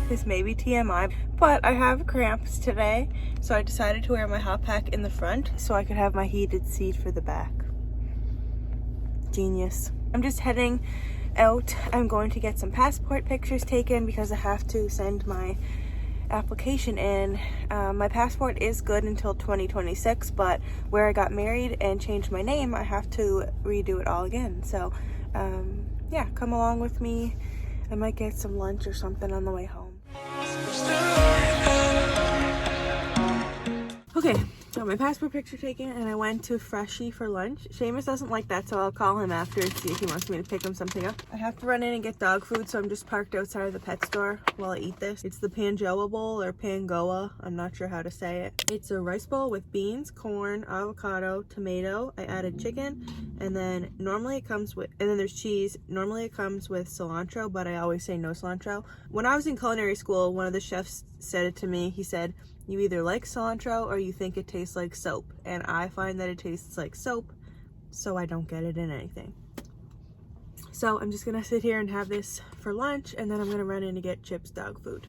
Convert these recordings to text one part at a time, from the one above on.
This may be TMI, but I have cramps today, so I decided to wear my hot pack in the front so I could have my heated seat for the back. Genius. I'm just heading out. I'm going to get some passport pictures taken because I have to send my application in. My passport is good until 2026, but where I got married and changed my name, I have to redo it all again. So yeah, come along with me. I might get some lunch or something on the way home. Okay, got my passport picture taken and I went to Freshii for lunch. Seamus doesn't like that, so I'll call him after and see if he wants me to pick him something up. I have to run in and get dog food, so I'm just parked outside of the pet store while I eat this. It's the Panjoa bowl or Pangoa, I'm not sure how to say it. It's a rice bowl with beans, corn, avocado, tomato. I added chicken, and then normally it comes with, and then there's cheese. Normally it comes with cilantro, but I always say no cilantro. When I was in culinary school, one of the chefs said it to me. He said, you either like cilantro or you think it tastes like soap. And I find that it tastes like soap, so I don't get it in anything. So I'm just gonna sit here and have this for lunch, and then I'm gonna run in to get Chip's dog food.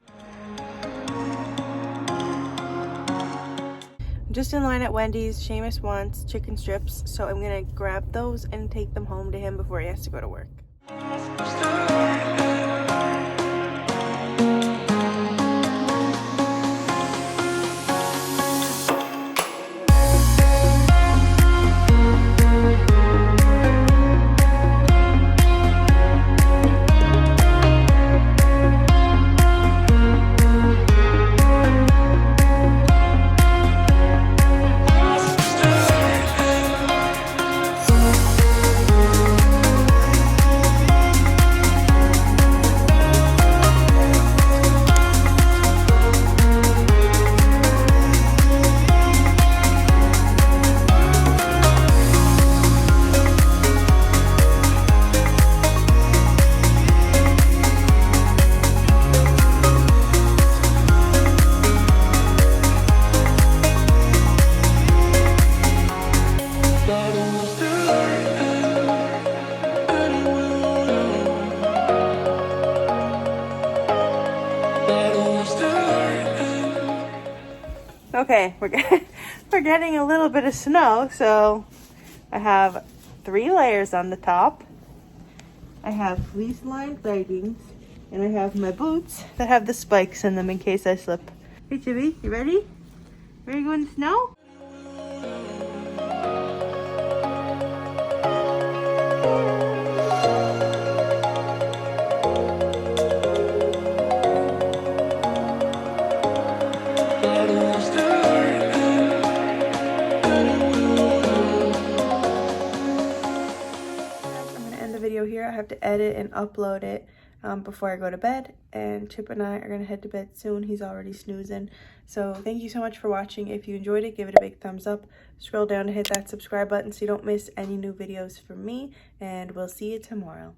I'm just in line at Wendy's. Seamus wants chicken strips, so I'm gonna grab those and take them home to him before he has to go to work. Okay, we're getting a little bit of snow, so I have 3 layers on the top. I have fleece-lined leggings, and I have my boots that have the spikes in them in case I slip. Hey, Chibi, you ready? Ready to go in the snow? Here I have to edit and upload it before I go to bed, and Chip and I are gonna head to bed soon. He's already snoozing. So thank you so much for watching. If you enjoyed it, give it a big thumbs up. Scroll down to hit that subscribe button so you don't miss any new videos from me, and we'll see you tomorrow.